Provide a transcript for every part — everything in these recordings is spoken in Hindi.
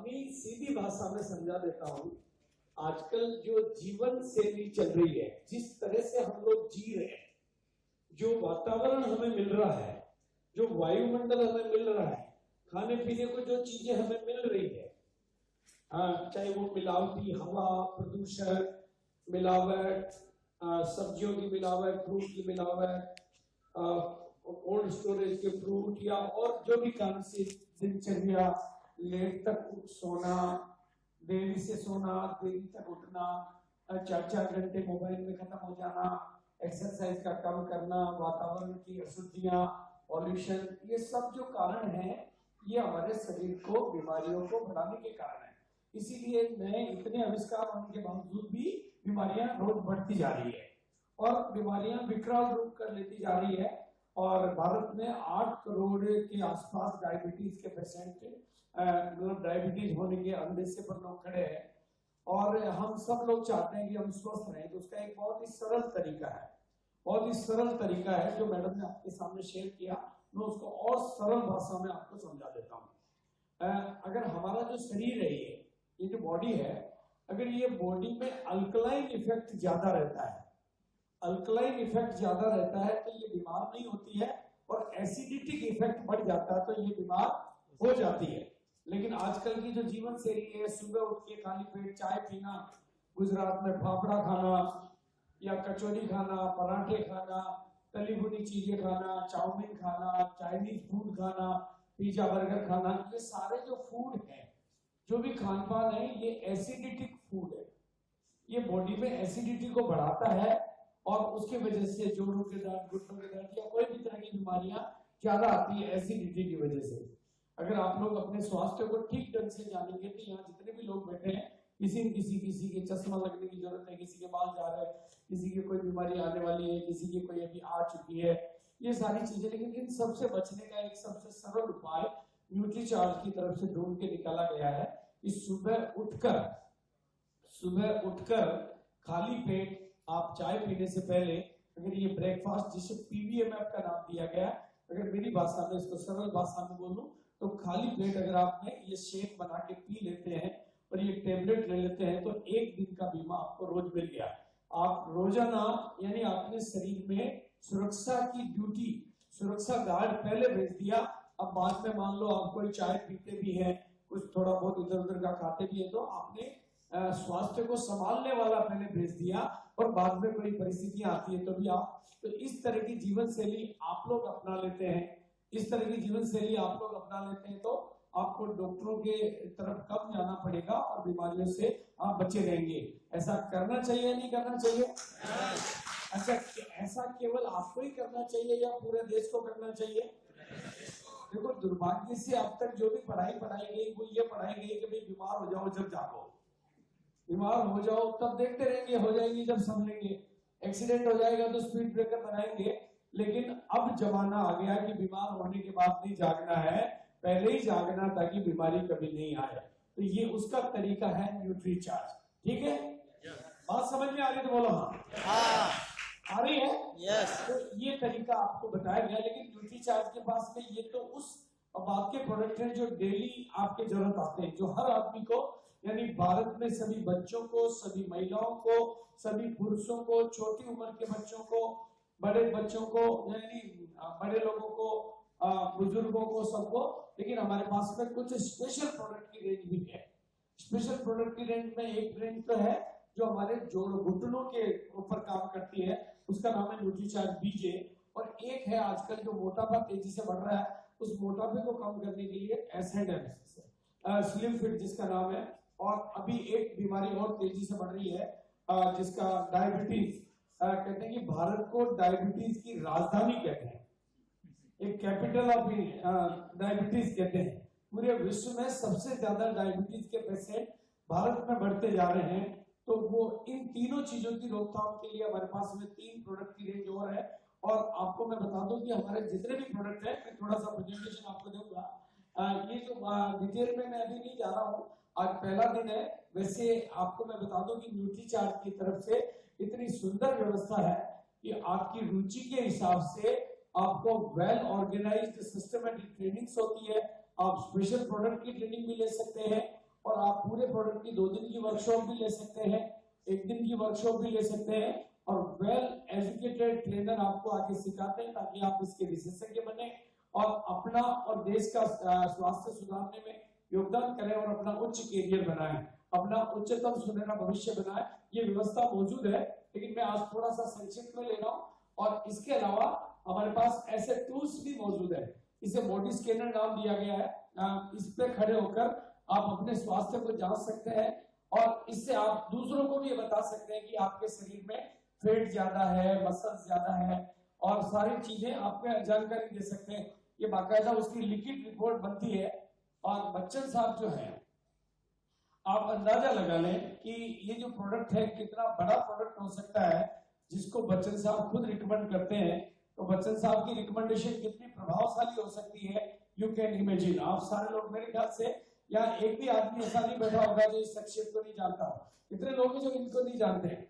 अभी सीधी भाषा में समझा देता हूं। आजकल जो जीवन शैली चल रही है, जिस तरह से हम लोग जी रहे हैं, जो वातावरण हमें मिल रहा है, जो वायुमंडल हमें मिल रहा है, खाने पीने को जो चीजें हमें मिल रही है, चाहे वो मिलावटी हवा, प्रदूषण, मिलावट, सब्जियों की मिलावट, फ्रूट की मिलावट, कोल्ड स्टोरेज के फ्रूट, या और जो भी काम से दिनचर्या, लेट तक सोना, देरी से सोना, देरी तक उठना, 4-4 घंटे मोबाइल में खत्म हो जाना, एक्सरसाइज का कम करना, वातावरण की अशुद्धियां, पॉल्यूशन, ये सब जो कारण है, ये हमारे शरीर को बीमारियों को बढ़ाने के कारण है। इसीलिए नए इतने आविष्कार होने के बावजूद भी बीमारियां रोज बढ़ती जा रही है और बीमारियां विकराल रूप कर लेती जा रही है। और भारत में 8 करोड़ के आसपास डायबिटीज के पेशेंट, मतलब डायबिटीज होने के अंदेशे पर लोग खड़े हैं, और हम सब लोग चाहते हैं कि हम स्वस्थ रहें। तो उसका एक बहुत ही सरल तरीका है, बहुत ही सरल तरीका है जो मैडम ने आपके सामने शेयर किया। मैं उसको और सरल भाषा में आपको समझा देता हूँ। अगर हमारा जो शरीर है, ये जो बॉडी है, अगर ये बॉडी में अल्कलाइन इफेक्ट ज्यादा रहता है, अल्कलाइन इफेक्ट ज्यादा रहता है, तो ये बीमार नहीं होती है, और एसिडिटिक इफेक्ट बढ़ जाता है तो ये बीमार हो जाती है। लेकिन आजकल की जो जीवन शैली है, सुबह उठ के खाली पेट चाय पीना, गुजरात में फाफड़ा खाना या कचौरी खाना, पराठे खाना, तली भुनी चीजें खाना, चाउमीन खाना, चाइनीज फूड खाना, पिज्जा बर्गर खाना, ये सारे जो फूड है, जो भी खान पान है, ये एसिडिटिक फूड है। ये बॉडी में एसिडिटी को बढ़ाता है और उसकी वजह से जोड़ों के दर्द, घुटनों के दर्द या कोई भी तरह की बीमारियां ज्यादा आती है एसिडिटी की वजह से। अगर आप लोग अपने स्वास्थ्य को ठीक ढंग से जानेंगे तो यहाँ जितने भी लोग बैठे हैं, किसी के चश्मा लगने की जरूरत है, किसी के बाल जा रहे हैं, किसी की कोई बीमारी आने वाली है, किसी की कोई अभी आ चुकी है, ये सारी चीजें। लेकिन इन सबसे बचने का एक सबसे सरल उपाय न्यूट्रीचार्ज की तरफ से ढूंढ के निकाला गया है। इस सुबह उठकर खाली पेट आप चाय पीने से पहले अगर ये ब्रेकफास्ट, जिसे पीबीएमएफ का नाम दिया गया, अगर मेरी भाषा में इसको सरल भाषा में बोलूं तो खाली पेट अगर आपने ये शेक बना के पी लेते हैं और ये टेबलेट ले लेते हैं, तो 1 दिन का बीमा आपको रोज मिल गया। आप रोजाना, यानी आपने शरीर में सुरक्षा की ड्यूटी, सुरक्षा गार्ड पहले भेज दिया। अब बाद में मान लो आप कोई चाय पीते भी हैं, कुछ थोड़ा बहुत इधर उधर का खाते भी है, तो आपने स्वास्थ्य को संभालने वाला पहले भेज दिया, और बाद में कोई परिस्थितियां आती है तो भी आप, तो इस तरह की जीवन शैली आप लोग अपना लेते हैं, इस तरह की जीवन शैली आप लोग अपना लेते हैं, तो आपको डॉक्टरों के तरफ कम जाना पड़ेगा और बीमारियों से आप बचे रहेंगे। ऐसा करना चाहिए या नहीं करना चाहिए? अच्छा, ऐसा केवल आपको ही करना चाहिए या पूरे देश को करना चाहिए? देखो, दुर्भाग्य से अब तक जो भी पढ़ाई गई वो ये पढ़ाई गई कि भाई बीमार हो जाओ जब जागो, बीमार हो जाओ तब देखते रहेंगे, हो जाएंगी जब समझेंगे, एक्सीडेंट हो जाएगा तो स्पीड ब्रेकर बनाएंगे। लेकिन अब जमाना आ गया कि बीमार होने के बाद नहीं जागना है, पहले ही जागना ताकि बीमारी कभी नहीं आए। तो ये उसका तरीका है न्यूट्रीचार्ज। ठीक है, बात समझ में आ रही तो बोलो हाँ। आ रही है? यस। तो ये तरीका आपको बताया गया। लेकिन न्यूट्रीचार्ज के पास में ये तो उस बात के प्रोडक्ट हैं जो डेली आपके जरूरत आते हैं, जो हर आदमी को, यानी भारत में सभी बच्चों को, सभी महिलाओं को, सभी पुरुषों को, छोटी उम्र के बच्चों को, बड़े बच्चों को, यानी बड़े लोगों को, बुजुर्गों को, सबको। लेकिन हमारे पास में कुछ स्पेशल प्रोडक्ट की रेंज भी है। स्पेशल प्रोडक्ट की रेंज में एक रेंज तो है जो हमारे जोड़ों, घुटनों के ऊपर काम करती है, उसका नाम है न्यूट्रीचार्ज बीजे। और एक है आजकल जो मोटापा तेजी से बढ़ रहा है, उस मोटापे को कम करने के लिए एसएनएम, स्लिम फिट जिसका नाम है। और अभी एक बीमारी और तेजी से बढ़ रही है जिसका डायबिटीज, कहते हैं कि भारत को डायबिटीज की राजधानी कहते हैं, एक कैपिटल ऑफ डायबिटीज कहते हैं। पूरे विश्व में सबसे ज्यादा डायबिटीज के पेशेंट भारत में बढ़ते जा रहे हैं। तो वो इन तीनों चीजों की रोकथाम के लिए हमारे पास में 3 प्रोडक्ट की रेंज और है। और आपको मैं बता दूं कि हमारे जितने भी प्रोडक्ट है, मैं थोड़ा सा प्रेजेंटेशन आपको दूंगा। ये जो डिटेल में मैं अभी नहीं जा रहा हूँ, आज पहला दिन है। वैसे आपको मैं बता दूं कि न्यूट्रीचार्ज की तरफ से इतनी सुंदर व्यवस्था है कि आपकी रुचि के हिसाब से आपको वेल ऑर्गेनाइज्ड सिस्टमेटिक ट्रेनिंग्स होती है। आप स्पेशल प्रोडक्ट की ट्रेनिंग भी ले सकते हैं, आप पूरे प्रोडक्ट की 2 दिन की वर्कशॉप भी ले सकते हैं, 1 दिन की वर्कशॉप भी ले सकते हैं, और वेल एजुकेटेड ट्रेनर आपको आके सिखाते हैं ताकि आप इसके विशेषज्ञ बने और अपना और देश का स्वास्थ्य सुधारने में योगदान करें और अपना उच्च कैरियर बनाएं, अपना उच्चतम सुनहरा भविष्य बनाएं। ये व्यवस्था मौजूद है, लेकिन मैं आज थोड़ा सा संक्षिप्त में ले रहा हूँ। और इसके अलावा हमारे पास ऐसे टूल्स भी मौजूद है, इसे बॉडी स्कैनर नाम दिया गया है। इस पे खड़े होकर आप अपने स्वास्थ्य को जांच सकते हैं और इससे आप दूसरों को भी बता सकते हैं कि आपके शरीर में फैट ज्यादा है, मसल ज्यादा है, और सारी चीजें आपको जानकारी दे सकते हैं। ये बाकायदा उसकी लिखित रिपोर्ट बनती है। और बच्चन साहब जो है, आप अंदाजा लगा लें कि ये जो प्रोडक्ट है कितना बड़ा प्रोडक्ट हो सकता है, जिसको बच्चन साहब खुद रिकमेंड करते हैं। तो बच्चन साहब की रिकमेंडेशन कितनी प्रभावशाली हो सकती है, यू कैन इमेजिन। आप सारे लोग मेरे ख्याल से या एक भी आदमी ऐसा नहीं बैठा होगा जो इस शख्सियत को नहीं जानता। कितने लोग हैं जो इनको नहीं जानते हैं?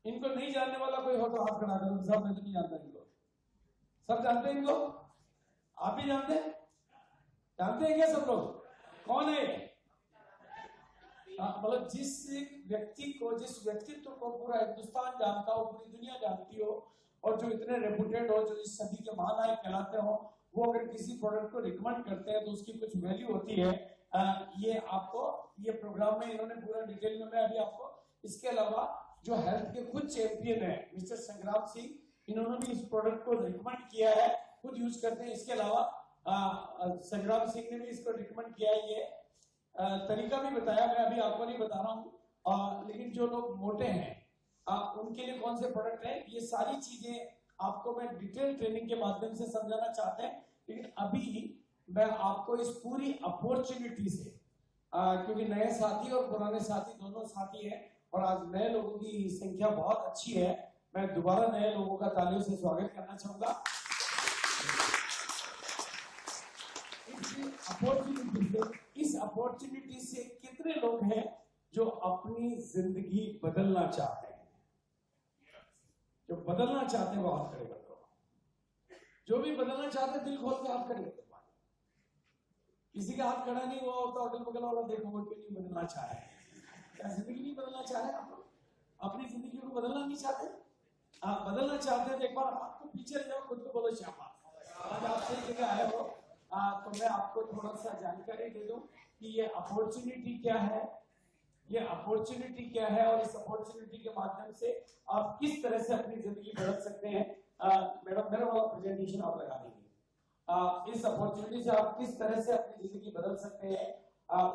इनको नहीं जानने वाला कोई हो तो हाथ खड़ा करो। सब मैं तो नहीं जानता इनको। सब जानते हैं इनको? आप भी जानते हैं? जानते हैं क्या सब लोग? कौन है? मतलब जिस व्यक्ति को, जिस व्यक्तित्व को पूरा हिंदुस्तान जानता हो, पूरी दुनिया जानती हो, और जो इतने रेपुटेड हो, जो इस सदी के महानायक कहलाते हो, वो अगर किसी प्रोडक्ट को रिकमेंड करते हैं तो उसकी कुछ वैल्यू होती है। ये आपको ये प्रोग्राम में इन्होंने पूरा डिटेल में, मैं अभी आपको, इसके अलावा जो हेल्थ के खुद चैंपियन है मिस्टर संग्राम सिंह, इन्होंने भी इस प्रोडक्ट को रिकमेंड किया है, खुद यूज करते हैं। इसके अलावा संग्राम सिंह ने भी इसको रिकमेंड किया है। ये तरीका भी बताया, मैं अभी आपको नहीं बता रहा हूँ। लेकिन जो लोग मोटे हैं उनके लिए कौन से प्रोडक्ट है, ये सारी चीजें आपको मैं डिटेल ट्रेनिंग के माध्यम से समझाना चाहते हैं। लेकिन अभी मैं आपको इस पूरी अपॉर्चुनिटी से, क्योंकि नए साथी और पुराने साथी दोनों साथी हैं और आज नए लोगों की संख्या बहुत अच्छी है, मैं दोबारा नए लोगों का तालियों से स्वागत करना चाहूंगा। इस अपॉर्चुनिटी से कितने लोग हैं जो अपनी जिंदगी बदलना चाहते हैं? जो बदलना चाहते हैं वो हाथ खड़े कर दो। जो भी बदलना चाहते हैं दिल खोल के हाथ खड़े कर दो। किसी का हाथ खड़ा नहीं हुआ होता, अगल बगल वाला देखो वो क्यों नहीं बदलना चाह रहे हैं? क्या जिंदगी नहीं बदलना चाह रहे? आप अपनी जिंदगी को बदलना नहीं चाहते? आप बदलना चाहते हैं तो एक बार आपको पीछे ले जाओ, खुद को बोलो शाबाश। आज आप सही जगह आए हो। तो मैं आपको थोड़ा सा जानकारी दे दूं कि ये अपॉर्चुनिटी क्या है, ये अपॉर्चुनिटी क्या है, और इस अपॉर्चुनिटी के माध्यम से आप किस तरह से अपनी जिंदगी बदल सकते हैं। मैडम मेरा वाला प्रेजेंटेशन आप लगा देंगे। इस अपॉर्चुनिटी से आप किस तरह से अपनी जिंदगी बदल सकते हैं,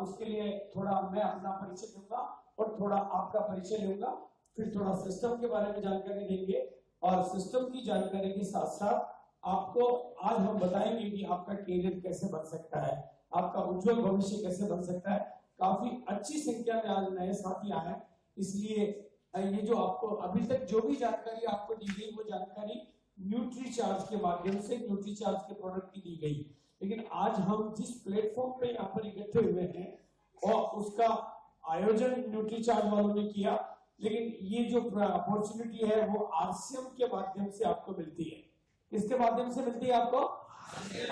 उसके लिए थोड़ा मैं अपना परिचय दूंगा और थोड़ा आपका परिचय लूंगा, फिर थोड़ा सिस्टम के बारे में जानकारी देंगे, और सिस्टम की जानकारी के साथ साथ आपको आज हम बताएंगे कि आपका कैरियर कैसे बन सकता है, आपका उज्जवल भविष्य कैसे बन सकता है। काफी अच्छी संख्या में आज नए साथी आए हैं, इसलिए ये जो आपको अभी तक जो भी जानकारी आपको दी गई वो जानकारी न्यूट्री चार्ज के माध्यम से, न्यूट्री चार्ज के प्रोडक्ट की दी गई। लेकिन आज हम जिस प्लेटफॉर्म पे यहाँ पर इकट्ठे हुए हैं और उसका आयोजन न्यूट्री चार्ज वालों ने किया, लेकिन ये जो अपॉर्चुनिटी है वो आरसीएम के माध्यम से आपको मिलती है। किसके माध्यम से मिलती है आपको?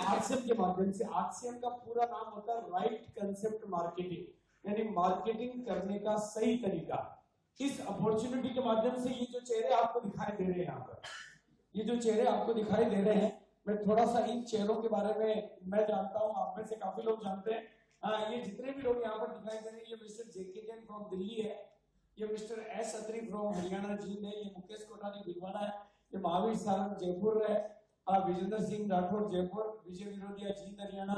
आरसीएम के माध्यम से। आरसीएम का पूरा नाम होता है राइट कंसेप्ट मार्केटिंग, यानी मार्केटिंग करने का सही तरीका। इस अपॉर्चुनिटी के माध्यम से ये जो चेहरे आपको दिखाई दे रहे हैं यहाँ पर, ये जो चेहरे आपको दिखाई दे रहे हैं, मैं थोड़ा सा इन चेहरों के बारे में मैं जानता हूँ, आप में से काफी लोग जानते हैं। ये जितने भी लोग यहाँ पर दिखाई दे रहे हैं, ये mister JK Jain from Delhi है, ये mister S Atri from Haryana Jind है, ये मुकेश कोठारी भिलवाड़ा है, ये महावीर सारंग जयपुर है, Vijendra Singh Rathore Jaipur, Vijay Virodhiya Jind Haryana,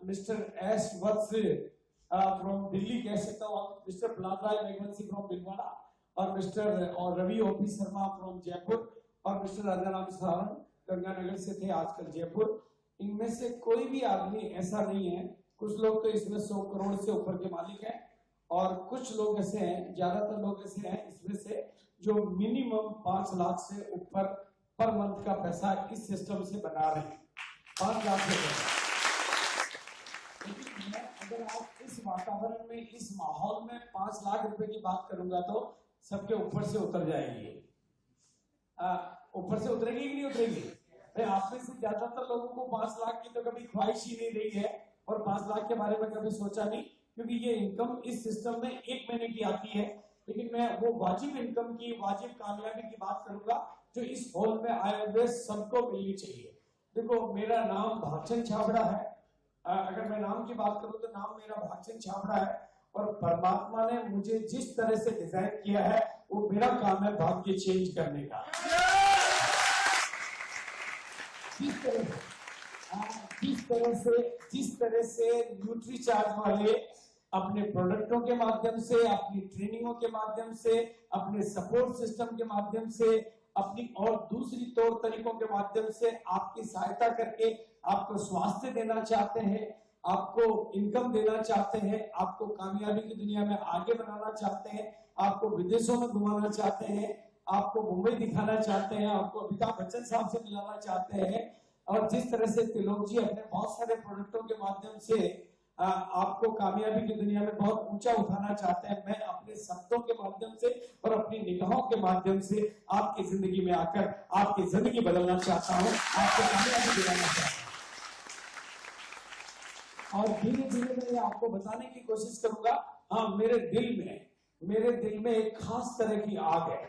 mister S Vats from Delhi कह सकता हूँ, मिस्टर प्लातराय मेघवंशी फ्रॉम भिलवाड़ा, और मिस्टर और रवि ओपी शर्मा फ्रॉम जयपुर, और मिस्टर राजाराम सारंग गंगानगर से थे, आजकल जयपुर। इनमें से कोई भी आदमी ऐसा नहीं है, कुछ लोग तो इसमें 100 करोड़ से ऊपर के मालिक हैं, और कुछ लोग ऐसे हैं, ज्यादातर लोग ऐसे हैं इसमें से जो मिनिमम 5 लाख से ऊपर पर मंथ का पैसा इस सिस्टम से बना रहे हैं, 5 लाख से लेकिन अगर आप इस वातावरण में, इस माहौल में 5 लाख रुपए की बात करूंगा तो सबके ऊपर से उतर जाएगी। ऊपर से उतरेगी कि नहीं उतरेगी? आप में से ज्यादातर लोगों को 5 लाख की तो कभी ख्वाहिश ही नहीं रही है और 5 लाख के बारे में कभी सोचा नहीं। क्योंकि ये इनकम इस सिस्टम में 1 महीने की आती है, लेकिन मैं वो वाजिब इनकम की, वाजिब कामयाबी की बात करूंगा जो इस हॉल में आए हुए सबको मिलनी चाहिए। देखो, मेरा नाम भागचंद छाबड़ा है। अगर मैं नाम की बात करूं तो नाम मेरा भागचंद छाबड़ा है, और परमात्मा ने मुझे जिस तरह से डिजाइन किया है वो मेरा काम है भाग्य चेंज करने का। जिस तरह से न्यूट्रीचार्ज वाले अपने प्रोडक्टों के माध्यम से, अपनी ट्रेनिंगों के माध्यम से, अपने सपोर्ट सिस्टम के माध्यम से, अपनी और दूसरी तौर तरीकों के माध्यम से आपकी सहायता करके आपको स्वास्थ्य देना चाहते हैं, आपको इनकम देना चाहते हैं, आपको कामयाबी की दुनिया में आगे बनाना चाहते हैं, आपको विदेशों में घुमाना चाहते हैं, आपको मुंबई दिखाना चाहते हैं, आपको अमिताभ बच्चन साहब से मिलाना चाहते हैं, और जिस तरह से तिलोक जी अपने बहुत सारे प्रोडक्टों के माध्यम से आपको कामयाबी की दुनिया में बहुत ऊंचा उठाना चाहते हैं, मैं अपने शब्दों के माध्यम से और अपनी निगाहों के माध्यम से आपकी जिंदगी में आकर आपकी जिंदगी बदलना चाहता हूं, आपको कामयाबी दिलाना चाहता हूं। और धीरे धीरे मैं आपको बताने की कोशिश करूंगा। हाँ, मेरे दिल में एक खास तरह की आग है।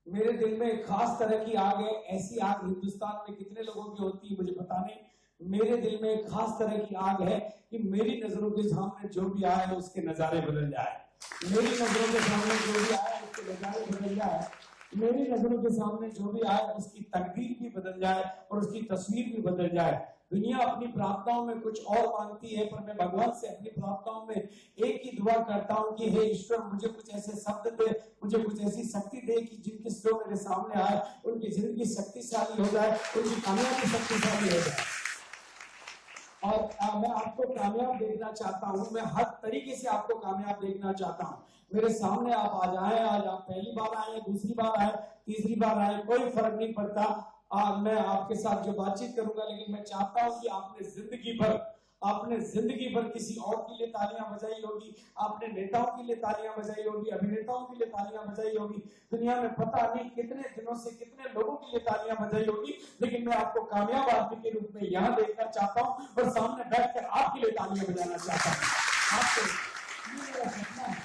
मेरे दिल में एक खास तरह की आग है। ऐसी आग हिंदुस्तान में कितने लोगों की होती है मुझे पता नहीं। मेरे दिल में एक खास तरह की आग है कि मेरी नजरों के सामने जो भी आए उसके नजारे बदल जाए। मेरी नजरों के सामने जो भी आए उसके नजारे बदल जाए। मेरी नजरों के सामने जो भी आए उसकी तकदीर भी बदल जाए और उसकी तस्वीर भी बदल जाए। दुनिया अपनी प्रार्थनाओं में कुछ और मांगती है, पर मैं भगवान से अपनी प्रार्थनाओं में एक ही दुआ करता हूं कि हे ईश्वर, मुझे कुछ ऐसे शब्द दे, मुझे कुछ ऐसी शक्ति दे कि जिनके जो मेरे सामने आए उनकी जिंदगी शक्तिशाली हो जाए, उनकी कामयाबी शक्तिशाली हो जाए। और मैं आपको कामयाब देखना चाहता हूं। मैं हर तरीके से आपको कामयाब देखना चाहता हूं। मेरे सामने आप आ जाएं, आज आप पहली बार आए, दूसरी बार आए, तीसरी बार आए, कोई फर्क नहीं पड़ता। मैं आपके साथ जो बातचीत करूंगा, लेकिन मैं चाहता हूं कि आपने जिंदगी भर किसी और के लिए तालियां बजाई होगी, आपने नेताओं के लिए तालियां बजाई होगी, अभिनेताओं के लिए तालियां बजाई होगी, दुनिया में पता नहीं कितने दिनों से कितने लोगों के लिए तालियां बजाई होगी, लेकिन मैं आपको कामयाब आदमी के रूप में यहाँ देखना चाहता हूँ और सामने बैठकर आपके लिए तालियां बजाना चाहता हूँ। आपको ये मेरा सपना है,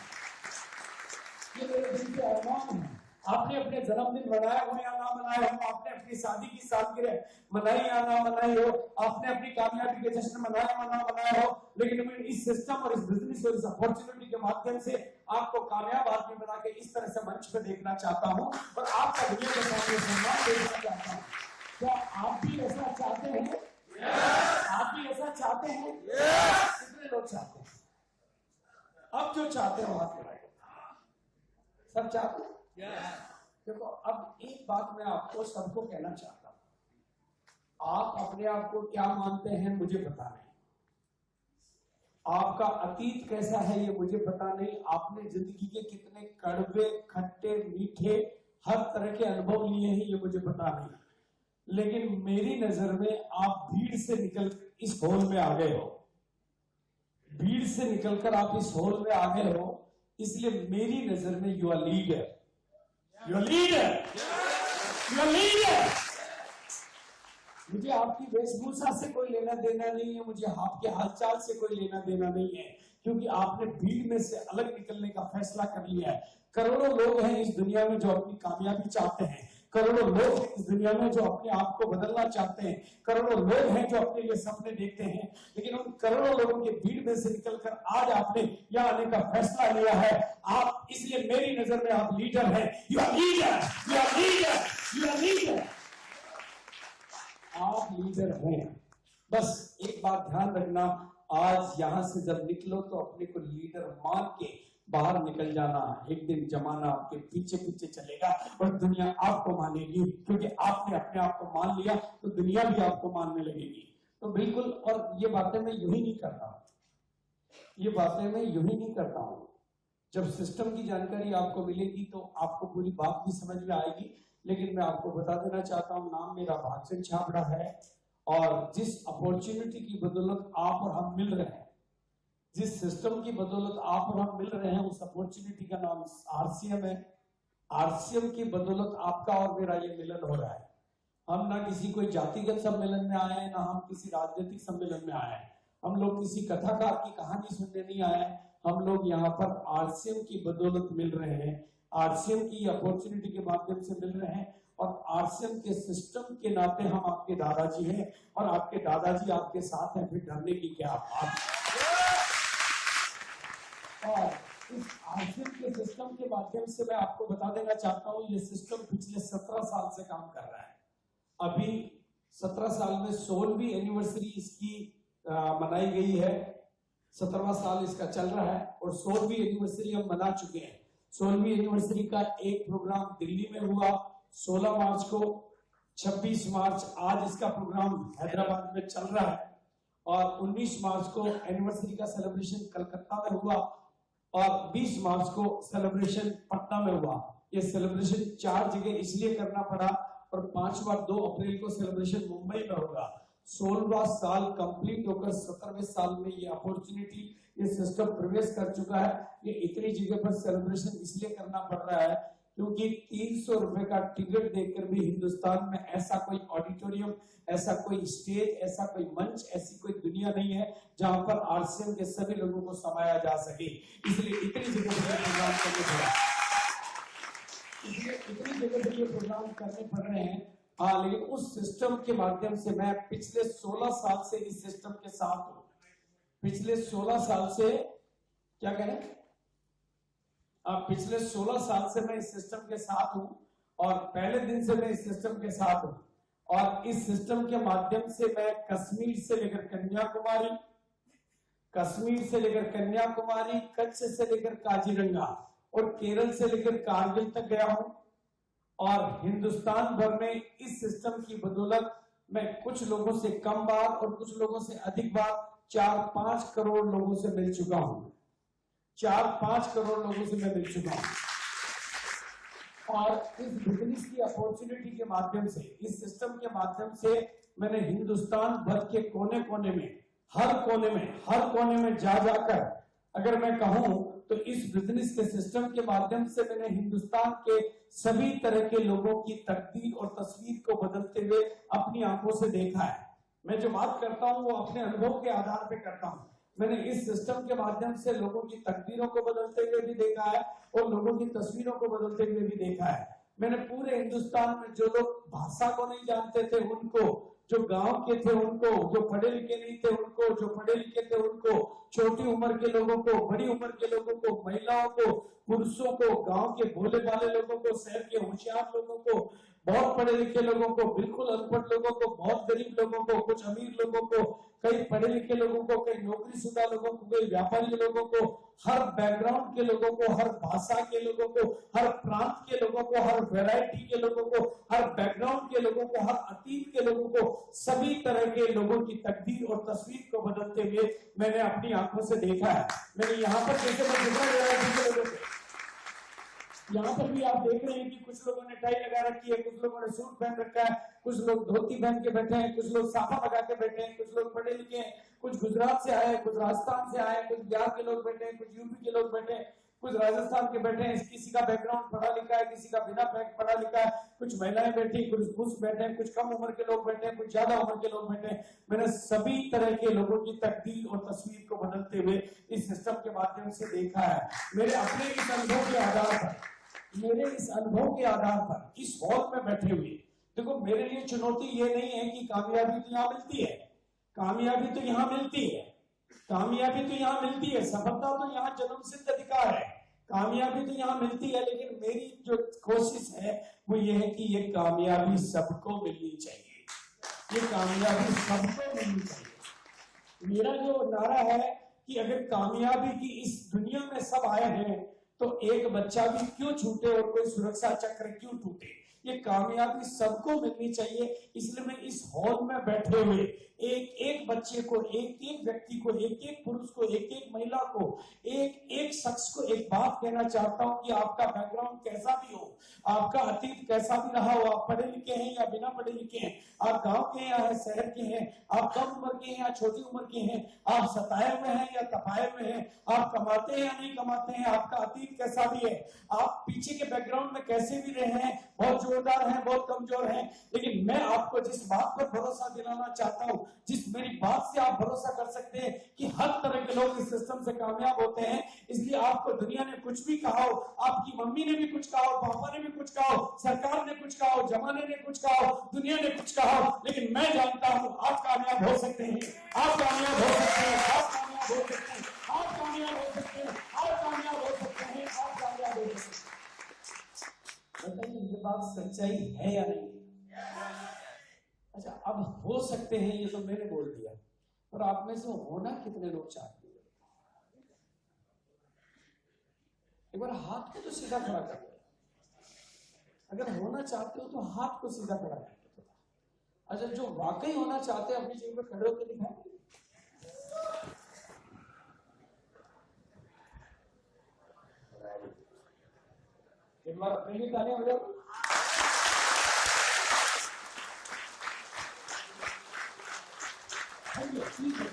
ये मेरे दिल के अरमान है। आपने अपने जन्मदिन मनाया हो या ना मनाया हो, आपने अपनी शादी की सालगिरह मनाई या ना मनाई हो, आपने अपनी कामयाबी के जश्न मनाया या ना मनाया हो, लेकिन मैं इस सिस्टम और इस बिजनेस और इस अपॉर्चुनिटी के माध्यम से आपको कामयाब आदमी बना के इस तरह से मंच पे देखना चाहता हूं और आपका दुनिया के सामने सम्मान देखना चाहता हूं। क्या आप भी ऐसा चाहते हैं? आप भी ऐसा चाहते हैं? कितने लोग चाहते हैं? अब जो चाहते हो हाथ मिलाइए। सब चाहते हैं? देखो, अब एक बात मैं आपको सबको कहना चाहता हूं। आप अपने आप को क्या मानते हैं मुझे पता नहीं, आपका अतीत कैसा है ये मुझे पता नहीं, आपने जिंदगी के कितने कड़वे, खट्टे, मीठे, हर तरह के अनुभव लिए हैं ये मुझे पता नहीं, लेकिन मेरी नजर में आप भीड़ से निकल इस हॉल में आ गए हो। भीड़ से निकलकर आप इस हॉल में आ गए हो, इसलिए मेरी नजर में you are leader. Your leader, your leader। मुझे आपकी वेशभूषा से कोई लेना देना नहीं है, मुझे आपके हालचाल से कोई लेना देना नहीं है, क्योंकि आपने भीड़ में से अलग निकलने का फैसला कर लिया है। करोड़ों लोग हैं इस दुनिया में जो अपनी कामयाबी चाहते हैं, करोड़ों लोग हैं इस दुनिया में जो अपने आप को बदलना चाहते हैं, करोड़ों लोग हैं जो अपने लिए सपने देखते हैं, लेकिन उन करोड़ों लोगों के भीड़ में से निकलकर आज आपने यहाँ आने का फैसला लिया है। आप इसलिए मेरी नजर में आप लीडर हैं। You are leader, you are leader, you are leader. आप लीडर हैं। बस एक बात ध्यान रखना, आज यहां से जब निकलो तो अपने को लीडर मान के बाहर निकल जाना। एक दिन जमाना आपके पीछे पीछे चलेगा और दुनिया आपको मानेगी, क्योंकि आपने अपने आप को मान लिया तो दुनिया भी आपको मानने लगेगी। तो बिल्कुल, और ये बातें मैं यूं ही नहीं करता, ये बातें मैं यूं ही नहीं करता हूं। जब सिस्टम की जानकारी आपको मिलेगी तो आपको पूरी बात भी समझ में आएगी, लेकिन मैं आपको बता देना चाहता हूं, नाम मेरा भागचंद छाबड़ा है, और जिस अपॉर्चुनिटी की बदौलत आप और हम मिल रहे हैं, जिस सिस्टम की बदौलत आप और हम मिल रहे हैं, उस अपॉर्चुनिटी का नाम आरसीएम है। आरसीएम की बदौलत आपका और मेरा ये मिलन हो रहा है। हम ना किसी कोई जातिगत सम्मेलन में आए हैं, ना हम किसी राजनीतिक सम्मेलन में आए हैं, हम लोग किसी कथाकार की कहानी सुनने नहीं आए, हम लोग यहाँ पर आरसीएम की बदौलत मिल रहे हैं, आरसीएम की अपॉर्चुनिटी के माध्यम से मिल रहे हैं, और आरसीएम के सिस्टम के नाते हम आपके दादाजी हैं, और आपके दादाजी आपके साथ हैं, फिर डरने की क्या बात। और इस आरसीएम के सिस्टम के माध्यम से मैं आपको बता देना चाहता हूँ, ये सिस्टम पिछले 17 साल से काम कर रहा है। अभी 17 साल में 16वीं एनिवर्सरी इसकी मनाई गई है, 17वां साल इसका चल रहा है, और 16वीं एनिवर्सरी हम मना चुके हैं। 16वीं एनिवर्सरी का एक प्रोग्राम दिल्ली में हुआ 16 मार्च को, 26 मार्च आज इसका प्रोग्राम हैदराबाद में चल रहा है, और 19 मार्च को एनिवर्सरी का सेलिब्रेशन कलकत्ता में हुआ, और 20 मार्च को सेलिब्रेशन पटना में हुआ। ये सेलिब्रेशन 4 जगह इसलिए करना पड़ा, और 2 अप्रैल को सेलिब्रेशन मुंबई में होगा। 16वां साल कंप्लीट होकर 17वें साल में ये अपॉर्चुनिटी, ये सिस्टम प्रवेश कर चुका है। ये इतनी जगह पर सेलिब्रेशन इसलिए करना पड़ रहा है क्योंकि 300 रुपए का टिकट देकर भी हिंदुस्तान में ऐसा कोई ऑडिटोरियम, ऐसा कोई स्टेज, ऐसा कोई मंच, ऐसी कोई दुनिया नहीं है जहां पर आरसीएम के सभी लोगों को समाया जा सके। इसलिए इतनी जगह पर प्रोग्राम करने पड़ रहे हैं, इसलिए इतनी जगह पर ये प्रोग्राम करने पड़ रहे हैं। हाँ, लेकिन उस सिस्टम के माध्यम से मैं पिछले 16 साल से इस सिस्टम के साथ हूं। पिछले 16 साल से क्या कह रहे हैं आप? पिछले 16 साल से मैं इस सिस्टम के साथ हूं, और पहले दिन से मैं इस सिस्टम के साथ हूं। और इस सिस्टम के माध्यम से मैं कश्मीर से लेकर कन्याकुमारी, कच्छ से लेकर काजीरंगा, और केरल से लेकर कारगिल तक गया हूं। और हिंदुस्तान भर में इस सिस्टम की बदौलत मैं कुछ लोगों से कम बार और कुछ लोगों से अधिक बार 4-5 करोड़ लोगों से मिल चुका हूं। 4-5 करोड़ लोगों से मैं मिल चुका हूं। और इस बिजनेस की अपॉर्चुनिटी के माध्यम से, इस सिस्टम के माध्यम से मैंने हिंदुस्तान भर के कोने कोने में, हर कोने में जा जाकर, अगर मैं कहूं तो इस बिजनेस के सिस्टम के माध्यम से मैंने हिंदुस्तान के सभी तरह के लोगों की तकदीर और तस्वीर को बदलते हुए अपनी आंखों से देखा है। मैं जो बात करता हूं वो अपने अनुभव के आधार पे करता हूं। मैंने इस सिस्टम के माध्यम से लोगों की तकदीरों को बदलते हुए भी देखा है, और लोगों की तस्वीरों को बदलते हुए भी देखा है। मैंने पूरे हिंदुस्तान में जो लोग भाषा को नहीं जानते थे उनको, जो गांव के थे उनको, जो पढ़े लिखे नहीं थे उनको, जो पढ़े लिखे थे उनको, छोटी उम्र के लोगों को, बड़ी उम्र के लोगों को, महिलाओं को, पुरुषों को, गांव के भोले भाले लोगों को, शहर के होशियार लोगों को, बहुत पढ़े लिखे लोगों को, बिल्कुल अनपढ़ लोगों को, बहुत गरीब लोगों को, कुछ अमीर लोगों को, कई पढ़े लिखे लोगों को, कई नौकरीशुदा लोगों को, कई व्यापारी लोगों को, हर बैकग्राउंड के लोगों को, हर भाषा के लोगों को, हर प्रांत के लोगों को, हर वैरायटी के लोगों को, हर बैकग्राउंड के लोगों को, हर अतीत के लोगों को, सभी तरह के लोगों की तकदीर और तस्वीर को बदलते हुए मैंने अपनी आंखों से देखा है। मैंने यहाँ पर जैसे मैं गुजरा वैरायटी के लोगों से, यहाँ पर भी आप देख रहे हैं कि कुछ लोगों ने टाई लगा रखी है, कुछ लोगों ने सूट पहन रखा है, कुछ लोग धोती पहन के बैठे हैं, कुछ लोग साफा लगा के बैठे हैं, कुछ लोग पढ़े लिखे हैं, कुछ गुजरात से आए, कुछ राजस्थान से आए, कुछ बिहार के लोग बैठे हैं, कुछ यूपी के लोग बैठे हैं, कुछ राजस्थान के बैठे हैं। किसी का बैकग्राउंड पढ़ा लिखा है, किसी का बिना पढ़ा लिखा है, कुछ महिलाएं बैठी, कुछ पुरुष बैठे हैं, कुछ कम उम्र के लोग बैठे हैं, कुछ ज्यादा उम्र के लोग बैठे हैं। मैंने सभी तरह के लोगों की तकदीर और तस्वीर को बदलते हुए इस सिस्टम के माध्यम से देखा है। मेरे अपने इस अनुभव के आधार पर, इस हॉल में बैठे हुए, देखो मेरे लिए चुनौती ये नहीं है कि कामयाबी तो यहाँ मिलती है, सफलता तो यहाँ जन्मसिद्ध अधिकार है, कामयाबी तो यहाँ मिलती है। लेकिन मेरी जो कोशिश है वो ये है कि ये कामयाबी सबको मिलनी चाहिए, मेरा जो नारा है कि अगर कामयाबी की इस दुनिया में सब आए हैं तो एक बच्चा भी क्यों छूटे और कोई सुरक्षा चक्र क्यों टूटे। ये कामयाबी सबको मिलनी चाहिए। इसलिए मैं इस हॉल में बैठे हुए एक एक बच्चे को, एक एक व्यक्ति को, एक एक पुरुष को, एक एक महिला को, एक एक शख्स को एक बात कहना चाहता हूं कि आपका बैकग्राउंड कैसा भी हो, आपका अतीत कैसा भी रहा हो, आप पढ़े लिखे हैं या बिना पढ़े लिखे हैं, आप गांव के हैं या शहर के हैं, आप कम उम्र के हैं या छोटी उम्र के हैं, आप सताए हुए हैं या तपाए हुए हैं, आप कमाते हैं या नहीं कमाते हैं, आपका अतीत कैसा भी है, आप पीछे के बैकग्राउंड में कैसे भी रहे हैं, बहुत जोरदार हैं, बहुत कमजोर हैं, लेकिन मैं आपको जिस बात पर भरोसा दिलाना चाहता हूं, जिस मेरी बात से आप भरोसा कर सकते हैं कि हर तरह के लोग इस सिस्टम से कामयाब होते हैं। इसलिए आपको दुनिया ने कुछ भी कहा हो, आपकी मम्मी ने भी कुछ कहा हो, पापा ने भी कुछ कहा हो, सरकार ने कुछ कहा हो, जमाने ने कुछ कहा हो, दुनिया ने कुछ कहा हो, लेकिन मैं जानता हूं आप कामयाब हो सकते हैं, आप कामयाब हो सकते हैं, आप कामयाब हो सकते हैं, आप कामयाब हो सकते हैं, आप कामयाब हो सकते हैं, आप कामयाब हो सकते हैं। बताइए ये बात सच्चाई है या नहीं? अच्छा, अब हो सकते हैं ये तो मैंने बोल दिया, पर आप में से होना कितने लोग चाहते हैं? एक बार हाथ को तो सीधा खड़ा कर दो। अगर होना चाहते हो तो हाथ को सीधा खड़ा कर दो। अच्छा, जो वाकई होना चाहते हैं अपनी जगह पर खड़े होकर दिखाएं। एक बार अपने लिए तालियां बजाओ। ठीक है,